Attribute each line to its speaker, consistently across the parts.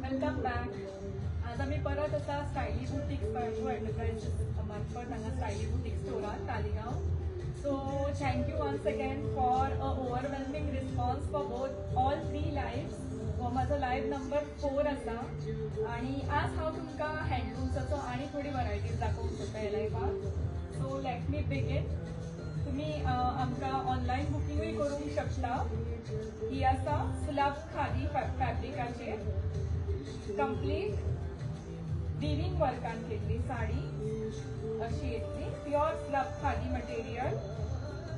Speaker 1: Welcome back. आज आम्ही परत असा स्टायली बुटीक्स एंटरप्राइजेस मार्फत हांगा स्टायली बुटीक स्टोरान Taleigao. So thank you once again for a overwhelming response for both all 3 lives. हो माझो लाईव्ह नंबर 4 आसा आणि आज हांव तुमकां हँडलूम्साचो आनी थोडी वरायटीज दाखोवंक सोदता ह्या लायव्हाक. So let me begin. तुम्ही आमकां ऑनलायन बुकिंगूय करूंक शकता. ही आसा स्लब खादी फॅब्रिकाचेर कंप्लीट विविंग वर्कान केल्ली साडी अशी येतली. Pure slub khadi material.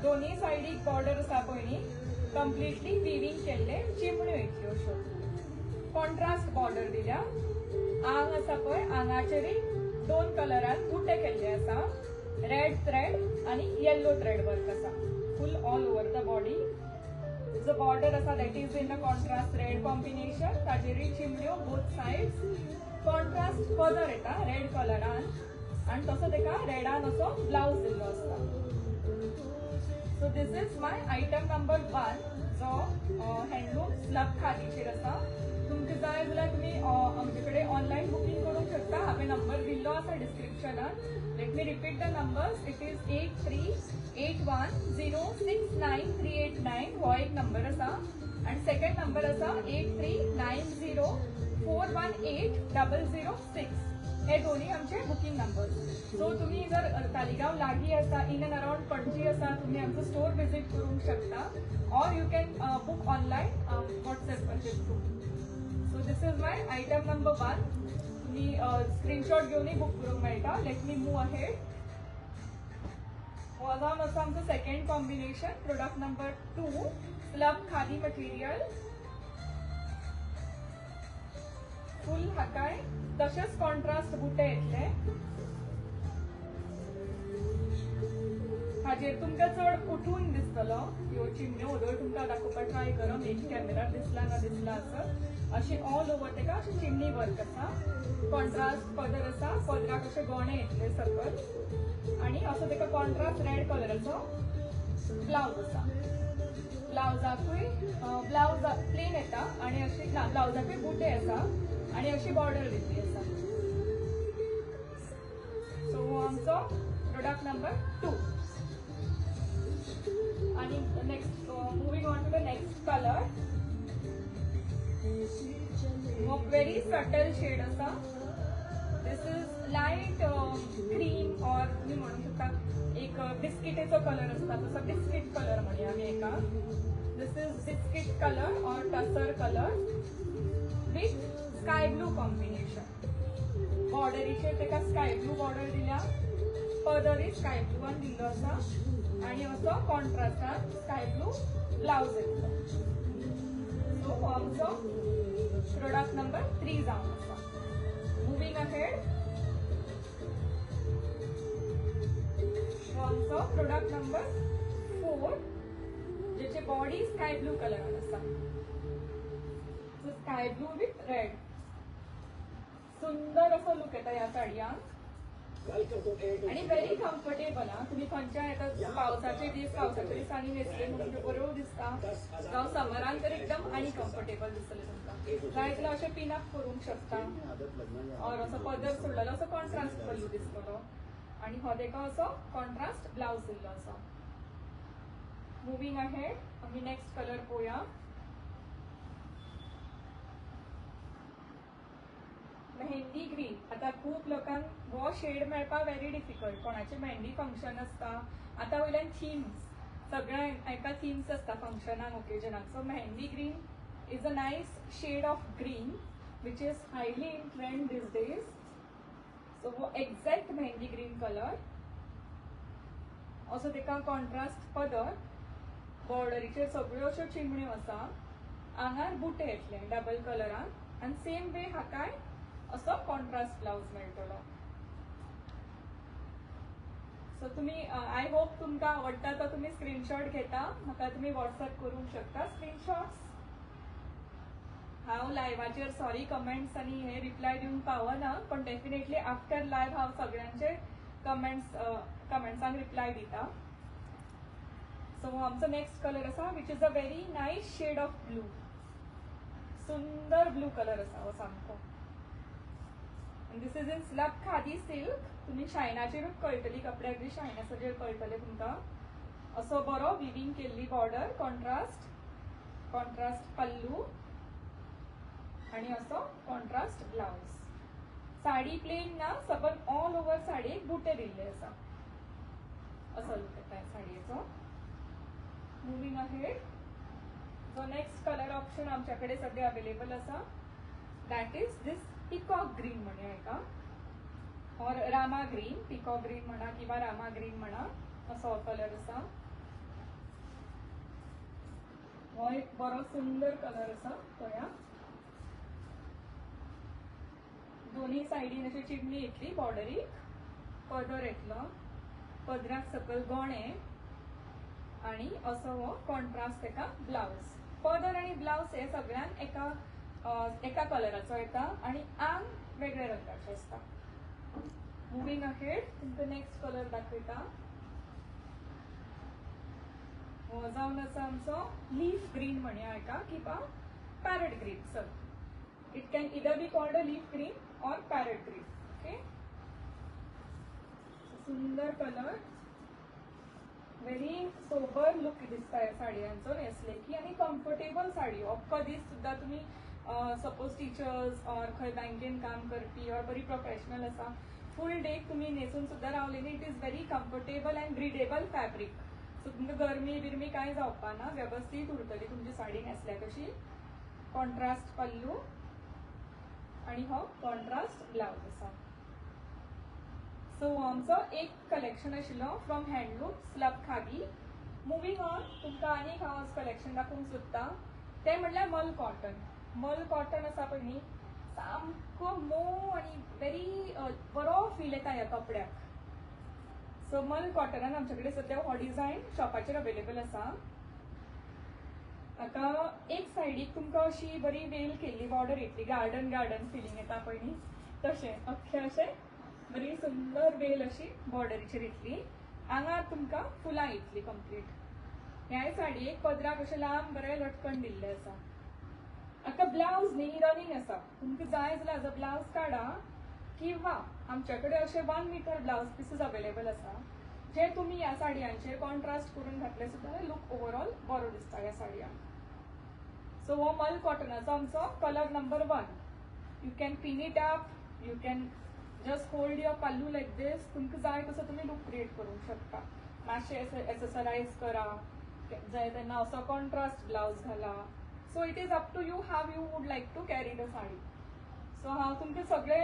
Speaker 1: दोन्ही सायडीक बॉर्डर आसा पळय न्ही, कंप्लीटली विविंग केल्ले चिमण्यो येतल्यो अश्यो. कॉन्ट्रास्ट बॉर्डर दिल्या. आंग आसा पळय, आंगाचेरय 2 कलरान बुटे केल्ले आसा. रेड थ्रेड आणि येल्लो थ्रेड वर्क आसा full all over the body. जो बॉर्डर आसा that is in the contrast red combination. ताजेरूय चिमण्यो बोथ साइड्स. कॉन्ट्रास्ट कलर येता रेड कलरान आणि तसो तेका रेडान असो ब्लाउज दिल्लो आसता. So this is my item number 1 जो हँडलूम स्लब खादीचेर आसा. तुमकां जाय जाल्यार तुमी आमचे कडेन ऑनलायन बुकिंग करूंक शकता. हांवें नंबर दिल्लो आसा डिस्क्रिप्शनान. Let me repeat the numbers. It is 8381069389 हो एक नंबर आसा आणि सेकंड नंबर आसा 8390418006. हे दोन्ही आमचे बुकिंग नंबर. सो तुम्ही जर तालिगांव लागीं आसा, इन अँड अराउंड पणजी आसा, तुम्ही आमचो स्टोर विजिट करूंक शकता or you can book online व्हॉट्सएपचेर through. So this is my item number 1. तुम्ही स्क्रीनशॉट घेऊनही बुक करूंक मेळटा. Let me move ahead. हो जावन आसा आमचो second combination. Product number 2 slub khadi material. Full हाकाय तशेच कॉन्ट्रास्ट बुटे येतले. हाजेर तुमकां चड उठून दिसतलो ह्यो चिमण्यो. ओदळ तुमकां दाखोवपाक ट्राय करा. मेन कॅमेरार दिसला ना दिसला असं. अशी ऑल ओवर तेका अशी चिमणी वर्क आसा. कॉन्ट्रास्ट पदर आसा. पदराक अशे गोणे येतले सकल आणि असो तेका कॉन्ट्रास्ट रेड कलराचो ब्लाउज आसा. ब्लाउजाकूय ब्लाउज प्लेन येता आणि अशी ब्लाउजाकूय बुटे आसा आणि अशी बॉर्डर दिल्ली आसा. सो हो आमचो प्रोडक्ट नंबर 2. आणि next moving on to the next colour. हो व्हेरी सटल शेड आसा. This is light cream or तुम्ही म्हणू शकता एक बिस्किटेचो कलर असता तसं बिस्किट कलर म्हणूया आम्ही एका. This is biscuit colour or tussar colour with sky blue combination. बॉर्डरीचेर तेका स्काय ब्लू बॉर्डर दिल्या. पदरय स्काय ब्लूवान दिल्लो आसा आणि असो कॉन्ट्रास्टान स्काय ब्लू ब्लाउज येतलो. सो हो आमचो प्रोडक्ट नंबर 3 जावन आसा. Moving ahead. हो आमचो प्रोडक्ट नंबर 4 जेचे बॉडी स्काय ब्लू कलरान आसा. So sky blue with red. सुंदर असो लुक येता ह्या साडयांक आणि व्हेरी कम्फर्टेबल. तुम्ही खंयच्या येता पावसाचे दीस पावसाच्या दिसांनी न्हेसले म्हणजे बरो दिसता. जावं समरान तर एकदम आणि कम्फर्टेबल दिसतले तुमकां. जाय जाल्यार अशें पिन अप करूंक शकता और असो पदर सोडलेलो असो कॉन्ट्रास्ट पल्लू दिसतलो आणि हो तेका असो कॉन्ट्रास्ट ब्लाउज दिल्लो आसा. मुव्हिंग अहेड आमी नेक्स्ट कलर पळोवया. मेहंदी ग्रीन. आता खूप लोकांक हो शेड मेळपाक व्हेरी डिफिकल्ट. कोणाचे मेहंदी फंक्शन आसता. आता वयल्यान थीम्स सगळ्यांक एका थीम्स आसता फंक्शनाक ओकेजनाक. So mehndi green is a nice shade of green which is highly in trend this days. So हो एक्झॅक्ट मेहंदी ग्रीन कलर. असो तेका कॉन्ट्रास्ट पदर. बॉर्डरीचेर सगळ्यो अश्यो चिमण्यो आसा. आंगार बुटे येतले डबल कलरान आणि सेम वे हाकाय असो कॉन्ट्रास्ट ब्लाउज मेळटलो. सो तुम्ही आय होप तुमकां आवडटा तो तुम्ही स्क्रीनशॉट घेता. म्हाका तुम्ही व्हॉट्सअप करूंक शकता स्क्रीनशॉट्स. हांव लायव्हाचेर सॉरी कमेंट्स आनी हे रिप्लाय दिवंक पावना पण डेफिनेटली आफ्टर लायव्ह हांव सगळ्यांचे कमेंट्सांक रिप्लाय दिता. सो आमचो नेक्स्ट कलर आसा which is a very nice shade of blue. सुंदर ब्लू कलर असा हो सामको. This is in slub khadi silk. तुम्ही शायनाचेरूच कळटली, कपड्याक बी शायन आसा जे कळटले तुमकां. असो बरो विविंग केल्ली बॉर्डर, कॉन्ट्रास्ट पल्लू आणि असो कॉन्ट्रास्ट ब्लाउज. साडी प्लेन ना, सबन ऑल ओव्हर साडयेक बुटे दिल्ले आसा. असो लूक येता साडयेचो. मुव्हिंग अहेड, जो नेक्स्ट कलर ऑप्शन आमच्याकडे सध्या अवेलेबल आसा that is this peacock green म्हणूया एका, और रामा ग्रीन. पिकॉक ग्रीन म्हणा किंवा रामा ग्रीन म्हणा, असो कलर आसा. हो एक बरो सुंदर कलर आसा पळया. दोन्ही सायडीन अशी चिमणी येतली बॉर्डरीक, पदर येतलो, पदराक सकयल गोणे आणि असो हो कॉन्ट्रास्ट एका ब्लाउज. पदर आणि ब्लाउज हे सगळ्यान एका कलराचो येता आणि आंग वेगळ्या रंगाचे असता. मुव्हिंग अहेड, तुमकां नेक्स्ट कलर दाखयता. हो जावन आसा आमचो लीफ ग्रीन म्हणया एका किंवा parrot green. Sir it can either be called a leaf green और पॅरट ग्रीन. ओके, सुंदर कलर, व्हेरी सोबर लुक दिसता ह्या साडयांचो न्हेसले की, आणि कम्फर्टेबल साडी. अख्खो दीस सुद्धा तुम्ही सपोज टीचर्स और खंय बँकेन काम करपी और बरी प्रोफेशनल आसा, फूल डे तुम्ही न्हेसून सुद्धा रावले न्ही, it is very comfortable and breathable fabric. So तुमकां गरमी बिरमी कांय जावपा ना, व्यवस्थित उरतली तुमची साडी न्हेसल्या कशी. कॉन्ट्रास्ट पल्लू आणि हो कॉन्ट्रास्ट ब्लाउज आसा. सो आमचो एक कलेक्शन आशिल्लो from handloom slub khadi. Moving on, तुमकां आनीक हांव कलेक्शन दाखोवंक सोदता तें म्हणल्यार मल कॉटन. मल कॉटन आसा पळय न्ही, सामको मोव आणि व्हेरी बरो फील येता ह्या कपड्याक. सो मल कॉटनान आमचे कडेन सध्या हो डिझायन शॉपाचेर अवेलेबल आसा. आता एक सायडीक तुमकां अशी बरी वेल केल्ली बॉर्डर येतली, गार्डन फिलिंग येता पळय न्ही तशें. अख्खें अशें बरी सुंदर वेल अशी बॉर्डरीचेर येतली. आंगार तुमकां फुलां येतली कंप्लीट. ह्या साडयेक पदराक अशें लांब बरें लटकन दिल्लें आसा. आता ब्लाउज न्ही रनिंग आसा, तुमकां जाय जाल्यार हाजो ब्लाउज काडा किंवा आमच्याकडे असे 1 मीटर ब्लाउज पीसीस अवेलेबल आसा जे तुम्ही ह्या साडयांचेर कॉन्ट्रास्ट करून घातले सुद्दां लूक ओवरऑल बरो दिसता ह्या साडयांक. सो हो मल कॉटनाचो आमचो colour number 1. You can pin it up, you can just hold your pallu like this. तुमकां जाय तसो तुम्ही लूक क्रिएट करूंक शकता. मातशें एक्सेसरायज करा, जाय तेन्ना असो कॉन्ट्रास्ट ब्लाउज घाला. So it is up to you how you would like to carry the sari. So हांव तुमकां सगळे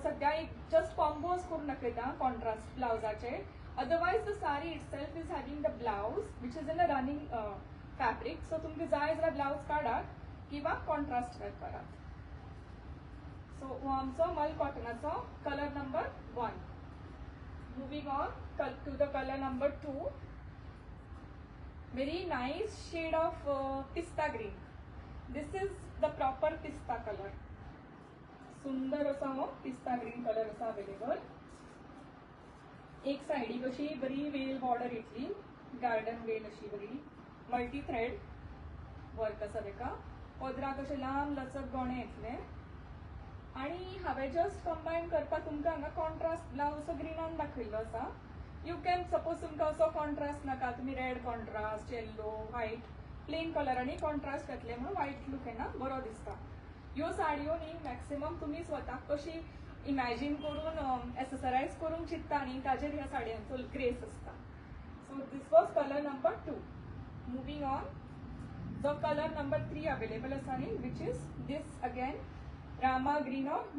Speaker 1: सद्या एक जस्ट कॉम्बोज करून दाखयता कॉन्ट्रास्ट ब्लाउजाचे. Otherwise the sari itself is having the blouse which is in a running fabric. So तुमकां जाय जाल्यार ब्लाउज काडात किंवा कॉन्ट्रास्ट वेअर करात. सो हो आमचो मल कॉटनाचो colour number 1. Moving on to the colour number 2. Very nice shade of pista green. This is the proper pista colour. सुंदर असा हो पिस्ता ग्रीन कलर असा अवेलेबल. एक सायडीक अशी बरी वेल बॉर्डर येतली, गार्डन वेल अशी बरी मल्टी थ्रेड वर्क आसा तेका. पदराक अशें लांब लचक गोणे येतले आणि हांवें जस्ट कंबायन करपाक तुमकां हांगा कॉन्ट्रास्ट ब्लाउज असो ग्रीनान दाखयल्लो आसा. यू कॅन सपोज तुमकां असो कॉन्ट्रास्ट नाका, तुमी red contrast, yellow, white, plain कलरांनी कॉन्ट्रास्ट घातले म्हणून व्हाईट लूक येना, बरो दिसता. ह्यो साडयो न्ही मॅक्सिमम तुम्ही स्वताक कशी इमॅजिन करून एक्सेसरायज करूंक चित्ता न्ही ताजेर ह्या साडयांचो ग्रेस आसता. So this was colour number 2. Moving on, जो कलर नंबर 3 अवेलेबल आसा न्ही which is this again Rama green और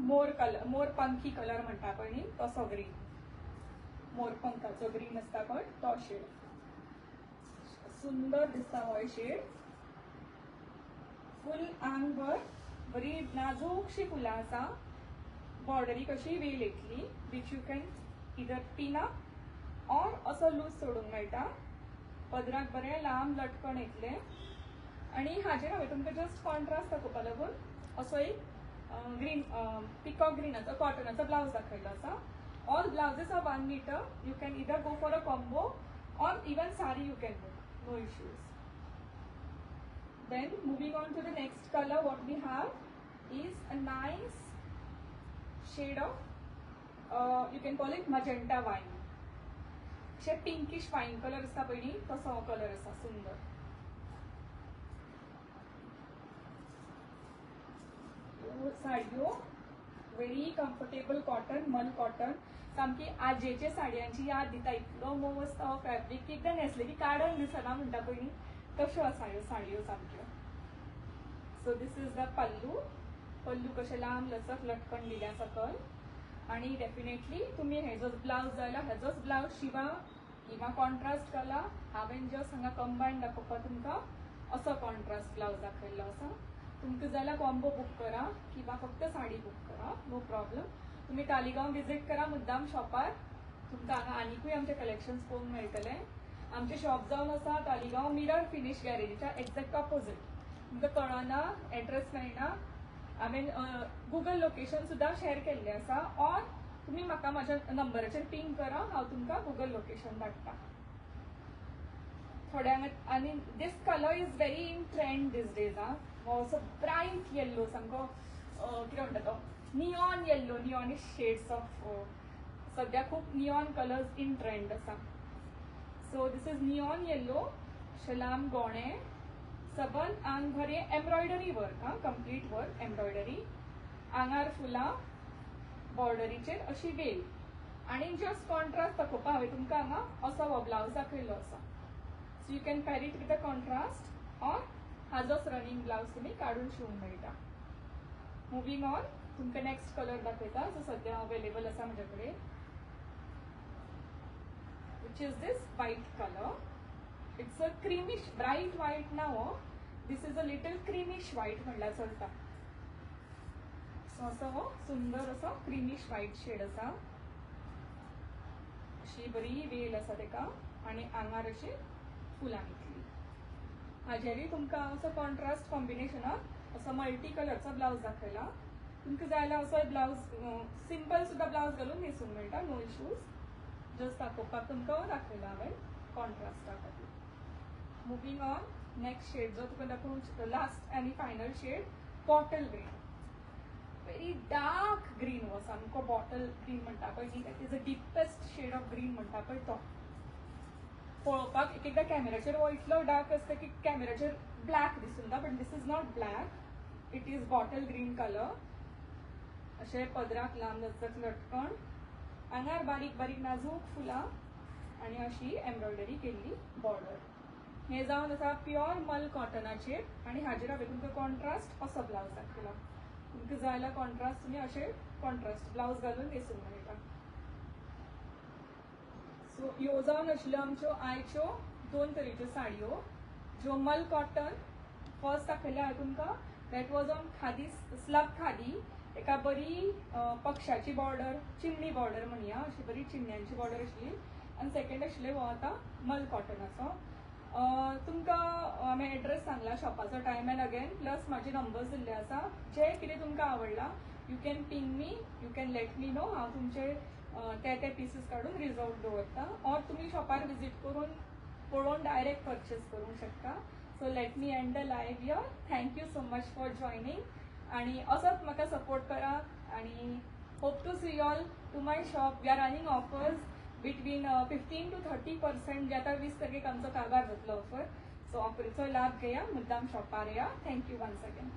Speaker 1: मोरपंखी कलर म्हणटा पळय न्ही तसो ग्रीन. मोरपंखाचो ग्रीन आसता पळय तो शेड. सुंदर दिसता हो शेड. फुल आंगभर बरी नाजूकशी फुलां आसा. बॉर्डरी कशी वेल येतली which you can either pin up और असो लूज सोडूंक मेळटा. पदराक बरें लांब लटकन येतले आणि हाजेर हांवें तुमकां जस्ट कॉन्ट्रास्ट दाखोवपा लागून असो एक ग्रीन पिकॉक ग्रीनाचो कॉटनाचो ब्लाउज दाखयल्लो आसा. All blouses are 1 metre. You can either go for a combo or even sari you can go, no issues. Then moving on to the next color, what we have is a nice shade of, you can call it magenta wine. अशे pinkish wine colour आसता पळय न्ही, तसो colour आसा सुंदर. साडयो very comfortable cotton, मल cotton, सामकी आजेचे साडयांची याद दिता. इतलो मोव आसता हो फॅब्रीक, एकदां न्हेसले की काडून दिसना म्हणटा पळय न्ही, तश्यो आसा ह्यो साडयो सामक्यो. सो दिस इज द पल्लू. पल्लू कशें लांब लचक लटकन दिल्या सकल. आणि डेफिनेटली तुम्ही हेजोच ब्लाउज जायला हेजोच ब्लाउज शिवा किंवा कॉन्ट्रास्ट कला. हांवें जस्ट हांगा कंबायन दाखोवपाक तुमकां असो कॉन्ट्रास्ट ब्लाउज दाखयल्लो आसा. तुमकां जाल्यार कॉम्बो बूक करा किंवा फक्त साडी बूक करा, नो प्रॉब्लम. तुम्ही तालिगांव विजीट करा मुद्दाम शॉपार, तुमकां हांगा आनीकूय आमचे कलेक्शन्स पळोवंक मेळटले. आमचे शॉप जावन आसा तालिगांव मिरर फिनिश गॅरेजीच्या एक्झॅक्ट ऑपोजीट. तुमकां कळना, एड्रेस मेळना, हांवें गुगल लोकेशन सुद्दां शेअर केल्लें आसा. ऑर तुमी म्हाका म्हाज्या नंबराचेर पिंग करा, हांव तुमकां गुगल लोकेशन धाडटा. थोड्यांक आनी this colour is very in trend these days. असो ब्रायट येल्लो, सामको कितें म्हणटा तो neon yellow, neonish shades of, सद्या खूब निऑन कलर्स इन ट्रेंड आसा. So this is neon yellow, शलाम गोणे, सबन आंग भरे embroidery work, complete work embroidery. आंगार फुलां, बॉर्डरीचेर अशी वेल. आणि जस्ट कॉन्ट्रास्ट दाखोवपा हांवें तुमकां हांगा असो हो ब्लाउज दाखयल्लो आसा. So you can pair it with the contrast or हाजोच रनिंग ब्लाउज तुमी काडून शिवूंक मेळटा. मुवींग ऑन, तुमकां नेक्स्ट कलर दाखयता जो सद्या अवेलेबल आसा म्हजे कडेन, which is this white colour. It's a creamish, bright white ना हो, this is a little creamish white म्हणल्यार चलता. सो असो हो सुंदर असो क्रीमिश व्हाईट शेड आसा. अशी बरी वेल आसा तेका आनी आंगार अशी फुलां घेतली. हाजेरूय तुमकां असो कॉन्ट्रास्ट कॉम्बिनेशनाक असो मल्टी कलरचो ब्लाउज दाखयला. तुमकां जाय जाल्यार असो ब्लाउज सिंपल सुद्दां ब्लाउज घालून न्हेसूंक मेळटा, नो इश्यूज. जस्ट दाखोवपाक तुमकां हो दाखयला हांवें कॉन्ट्रास्टा खातीर. मुवींग ऑन, नेक्स्ट शेड जो तुका दाखोवंक, लास्ट आनी final shade bottle green. Very dark green हो, सामको बॉटल ग्रीन म्हणटा पळय न्ही, that is a deepest shade of green म्हणटा पळय तो. पळोवपाक एक एकदां कॅमेराचेर हो इतलो डार्क आसता की कॅमेराचेर ब्लॅक दिसून येता, but this is not black, it is bottle green colour. अशे पदराक लांब लचक लटकण, आंगार बारीक बारीक नाजूक फुलां आनी अशी एम्ब्रॉयडरी केल्ली बॉर्डर. हे जावन आसा प्युअर मल कॉटनाचेर आनी हाजेर हांवें तुमकां कॉन्ट्रास्ट असो ब्लाउज दाखयला. तुमकां जाय जाल्यार कॉन्ट्रास्ट तुमी अशे कॉन्ट्रास्ट ब्लाउज घालून न्हेसूंक मेळटा. सो ह्यो जावन आशिल्ल्यो आमच्यो आयच्यो दोन तरेच्यो साडयो, ज्यो मल कॉटन. फर्स्ट दाखयल्या हांवें तुमकां, that was on khadi, slub khadi. एका बरी पक्षाची बॉर्डर, चिमणी बॉर्डर म्हणया, अशी बरी चिमण्यांची बॉर्डर आशिल्ली. आनी सेकंड आशिल्लें हो आतां मल कॉटनाचो. तुमकां हांवें एड्रेस सांगला शॉपाचो, टायम एंड अगेन, प्लस म्हाजे नंबर्स दिल्ले आसा. जे कितें तुमकां आवडला you can ping me, you can let me know. हांव तुमचे ते पीसीस काडून रिजर्व दवरता. ऑर तुमी शॉपार विजीट करून पळोवन डायरेक्ट परचेस करूंक शकता. So let me end the live here. Thank you so much for joining. आणि असोच म्हाका सपोर्ट करा आणि hope to see all to my shop. We are running offers between 15 to 30%, जे आता 20 तारखेक आमचो कागार जातलो ऑफर. सो ऑफरीचो लाभ घेया, मुद्दाम शॉपार या. Thank you once again.